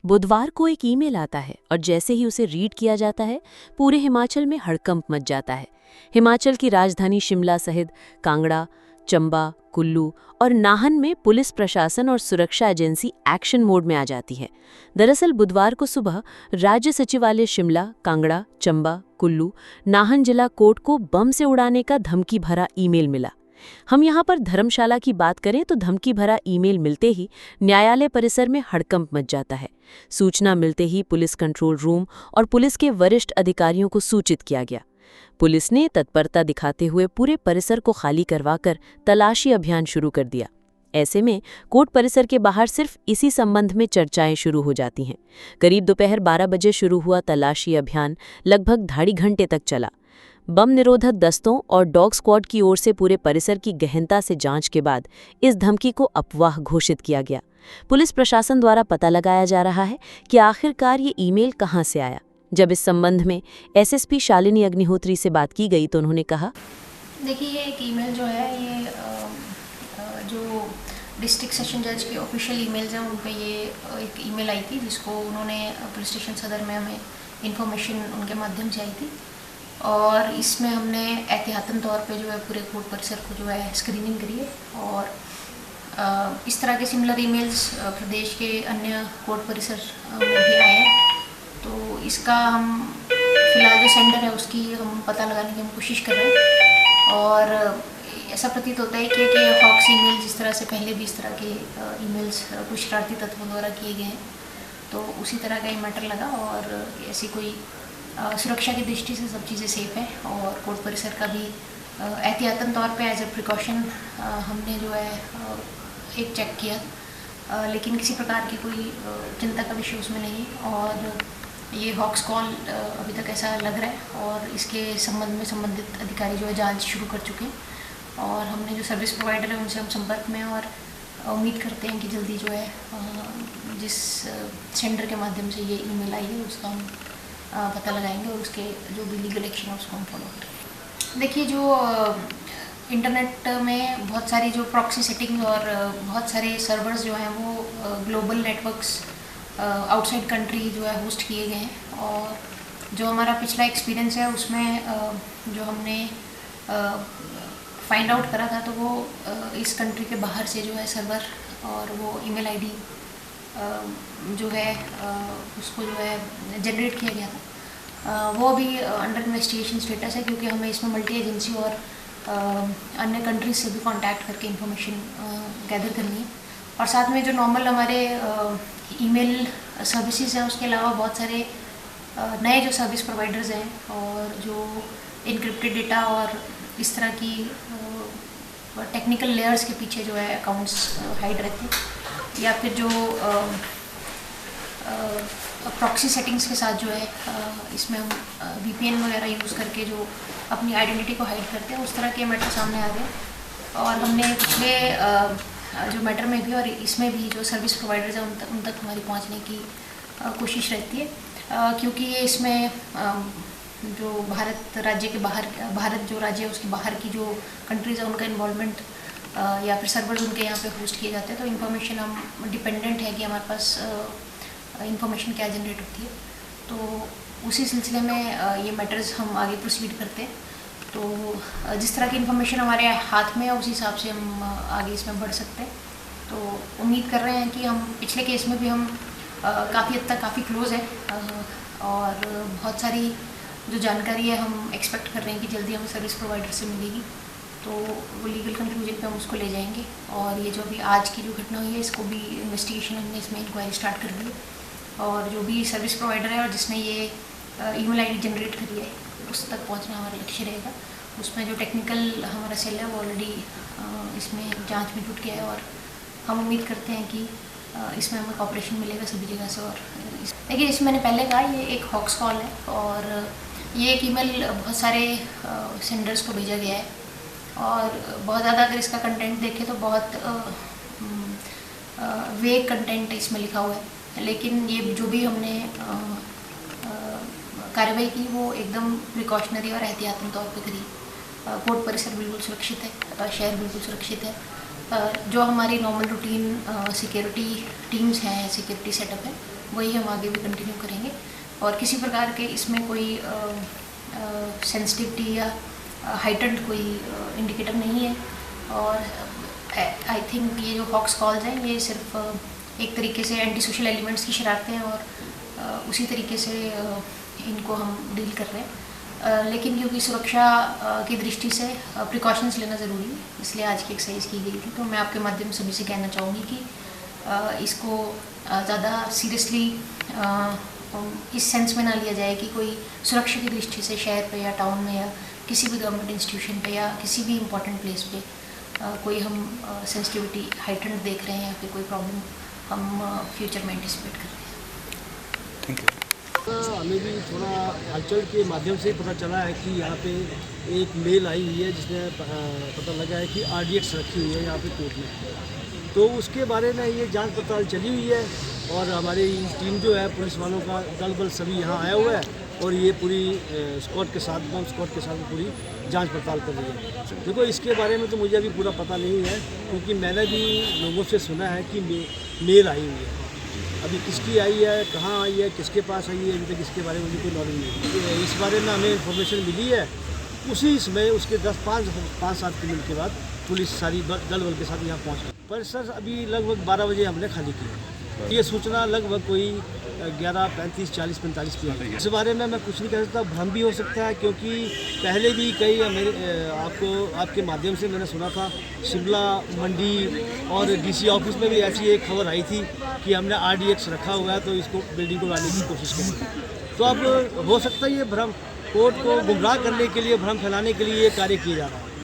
बुधवार को एक ईमेल आता है और जैसे ही उसे रीड किया जाता है पूरे हिमाचल में हड़कंप मच जाता है। हिमाचल की राजधानी शिमला सहित कांगड़ा, चंबा, कुल्लू और नाहन में पुलिस प्रशासन और सुरक्षा एजेंसी एक्शन मोड में आ जाती है। दरअसल बुधवार को सुबह राज्य सचिवालय शिमला, कांगड़ा, चंबा, कुल्लू, नाहन जिला कोर्ट को बम से उड़ाने का धमकी भरा ईमेल मिला। हम यहाँ पर धर्मशाला की बात करें तो धमकी भरा ईमेल मिलते ही न्यायालय परिसर में हड़कंप मच जाता है। सूचना मिलते ही पुलिस कंट्रोल रूम और पुलिस के वरिष्ठ अधिकारियों को सूचित किया गया। पुलिस ने तत्परता दिखाते हुए पूरे परिसर को खाली करवाकर तलाशी अभियान शुरू कर दिया। ऐसे में कोर्ट परिसर के बाहर सिर्फ इसी संबंध में चर्चाएं शुरू हो जाती हैं। करीब दोपहर 12 बजे शुरू हुआ तलाशी अभियान लगभग 2.5 घंटे तक चला। बम निरोधक दस्तों और डॉग स्क्वाड की ओर से पूरे परिसर की गहनता से जांच के बाद इस धमकी को अफवाह घोषित किया गया। पुलिस प्रशासन द्वारा पता लगाया जा रहा है कि आखिरकार ये ईमेल कहां से आया। जब इस संबंध में एसएसपी शालिनी अग्निहोत्री से बात की गई तो उन्होंने कहा, देखिए ये एक ईमेल जो है ये जो डिस्ट्रिक्ट सेशन जज के ऑफिशियल ईमेल्स हैं उन पे ये एक ईमेल आई थी जिसको उन्होंने पुलिस स्टेशन सदर में हमें इन्फॉर्मेशन उनके माध्यम से आई थी और इसमें हमने एहतियातन तौर पे जो है पूरे कोर्ट परिसर को जो है स्क्रीनिंग करी है और इस तरह के सिमिलर ईमेल्स प्रदेश के अन्य कोर्ट परिसर में भी आए हैं। तो इसका हम फिलहाल जो सेंडर है उसकी हम पता लगाने की हम कोशिश कर रहे हैं और ऐसा प्रतीत होता है कि हॉक्स ईमेल जिस तरह से पहले भी इस तरह के ईमेल्स कुछ शरारती तत्वों द्वारा किए गए हैं तो उसी तरह का ये मैटर लगा और ऐसी कोई सुरक्षा की दृष्टि से सब चीज़ें सेफ हैं और कोर्ट परिसर का भी एहतियातन तौर पे एज ए प्रिकॉशन हमने जो है एक चेक किया लेकिन किसी प्रकार की कोई चिंता का विषय उसमें नहीं और ये हॉक्स कॉल अभी तक ऐसा लग रहा है और इसके संबंध में संबंधित अधिकारी जो है जांच शुरू कर चुके हैं और हमने जो सर्विस प्रोवाइडर है उनसे हम संपर्क में और उम्मीद करते हैं कि जल्दी जो है जिस सेंडर के माध्यम से ये ईमेल आई है उसका हम पता लगाएंगे और उसके जो भी लीगल एक्शन है उसको हम फॉलो करेंगे। देखिए जो इंटरनेट में बहुत सारी जो प्रॉक्सी सेटिंग्स और बहुत सारे सर्वर्स जो हैं वो ग्लोबल नेटवर्क्स आउटसाइड कंट्री जो है होस्ट किए गए हैं और जो हमारा पिछला एक्सपीरियंस है उसमें जो हमने फाइंड आउट करा था तो वो इस कंट्री के बाहर से जो है सर्वर और वो ईमेल आईडी जो है उसको जो है जनरेट किया गया था वो अभी अंडर इन्वेस्टिगेशन स्टेटस है क्योंकि हमें इसमें मल्टी एजेंसी और अन्य कंट्रीज से भी कांटेक्ट करके इंफॉर्मेशन गैदर करनी है और साथ में जो नॉर्मल हमारे ईमेल सर्विसेज हैं उसके अलावा बहुत सारे नए जो सर्विस प्रोवाइडर्स हैं और जो इनक्रिप्टेड डेटा और इस तरह की टेक्निकल लेयर्स के पीछे जो है अकाउंट्स हाइड रहते हैं या फिर जो प्रॉक्सी सेटिंग्स के साथ जो है इसमें हम VPN वगैरह यूज़ करके जो अपनी आइडेंटिटी को हाइड करते हैं उस तरह के मैटर सामने आ गए और हमने पिछले जो मैटर में भी और इसमें भी जो सर्विस प्रोवाइडर्स हैं उन तक हमारी पहुंचने की कोशिश रहती है क्योंकि ये इसमें जो भारत राज्य के बाहर भारत जो राज्य है उसके बाहर की जो कंट्रीज़ है उनका इन्वॉल्वमेंट या फिर सर्वर्स उनके यहाँ पे होस्ट किए जाते हैं तो इन्फॉर्मेशन हम डिपेंडेंट है कि हमारे पास इन्फॉर्मेशन क्या जनरेट होती है तो उसी सिलसिले में ये मैटर्स हम आगे प्रोसीड करते हैं। तो जिस तरह की इन्फॉर्मेशन हमारे हाथ में है उस हिसाब से हम आगे इसमें बढ़ सकते हैं। तो उम्मीद कर रहे हैं कि हम पिछले केस में भी हम काफ़ी हद तक काफ़ी क्लोज है और बहुत सारी जो जानकारी है हम एक्सपेक्ट कर रहे हैं कि जल्दी हमें सर्विस प्रोवाइडर से मिलेगी तो वो लीगल कंक्लूजन पे हम उसको ले जाएंगे और ये जो भी आज की जो घटना हुई है इसको भी इन्वेस्टिगेशन हमने इसमें इंक्वायरी स्टार्ट कर दी है और जो भी सर्विस प्रोवाइडर है और जिसने ये ईमेल आईडी जनरेट करी है उस तक पहुंचना हमारा लक्ष्य रहेगा। उसमें जो टेक्निकल हमारा सेल है वो ऑलरेडी इसमें जांच में जुट गया है और हम उम्मीद करते हैं कि इसमें हमें कॉपरेशन मिलेगा सभी जगह से। और देखिए जैसे मैंने पहले कहा ये एक हॉक्स कॉल है और ये एक ईमेल बहुत सारे सेंडर्स को भेजा गया है और बहुत ज़्यादा अगर इसका कंटेंट देखें तो बहुत वेग कंटेंट इसमें लिखा हुआ है लेकिन ये जो भी हमने कार्रवाई की वो एकदम प्रिकॉशनरी और एहतियातन तौर पे करी। कोर्ट परिसर बिल्कुल सुरक्षित है, शहर बिल्कुल सुरक्षित है। जो हमारी नॉर्मल रूटीन सिक्योरिटी टीम्स हैं, सिक्योरिटी सेटअप है वही हम आगे भी कंटिन्यू करेंगे। और किसी प्रकार के इसमें कोई सेंसिटिविटी या हाइटेंड कोई इंडिकेटर नहीं है। और आई थिंक ये जो हॉक्स कॉल्स हैं ये सिर्फ एक तरीके से एंटी सोशल एलिमेंट्स की शरारतें हैं और उसी तरीके से इनको हम डील कर रहे हैं। लेकिन क्योंकि सुरक्षा की दृष्टि से प्रिकॉशंस लेना ज़रूरी है, इसलिए आज की एक्सरसाइज की गई थी। तो मैं आपके माध्यम से सभी से कहना चाहूँगी कि इसको ज़्यादा सीरियसली इस सेंस में ना लिया जाए कि कोई सुरक्षा की दृष्टि से शहर पे या टाउन में या किसी भी गवर्नमेंट इंस्टीट्यूशन पे या किसी भी इम्पोर्टेंट प्लेस पे कोई हम सेंसिटिविटी हाइटेंड देख रहे हैं या फिर कोई प्रॉब्लम हम फ्यूचर में एंटिसिपेट कर रहे हैं। Thank you. हमें भी थोड़ा हलचल के माध्यम से पता चला है कि यहाँ पे एक मेल आई हुई है जिसमें पता लगा है कि RDX रखी हुई है यहाँ पे कोर्ट में। तो उसके बारे में ये जांच पड़ताल चली हुई है और हमारी टीम जो है पुलिस वालों का दल बल सभी यहाँ आया हुआ है और ये पूरी स्क्वाड के साथ बम स्क्वाड के साथ पूरी जांच पड़ताल कर रही है। देखो इसके बारे में तो मुझे अभी पूरा पता नहीं है क्योंकि मैंने भी लोगों से सुना है कि मेल आई हुई है। अभी किसकी आई है, कहाँ आई है, किसके पास आई है, अभी तक इसके बारे में मुझे कोई नॉलेज नहीं है। इस बारे में हमें इन्फॉर्मेशन मिली है, उसी समय उसके 5-7 मिनट के बाद पुलिस सारी दल बल के साथ यहाँ पहुँच गई। पर सर अभी लगभग 12 बजे हमने खाली किया। ये सूचना लगभग कोई 11:35, 40, 45 की आई। इस बारे में मैं कुछ नहीं कह सकता, भ्रम भी हो सकता है क्योंकि पहले भी कई आपके माध्यम से मैंने सुना था शिमला मंडी और DC ऑफिस में भी ऐसी एक खबर आई थी कि हमने RDX रखा हुआ है तो इसको बिल्डिंग को लाने की कोशिश करेंगे। तो अब हो सकता है ये भ्रम कोर्ट को गुमराह करने के लिए, भ्रम फैलाने के लिए ये कार्य किया जा रहा है।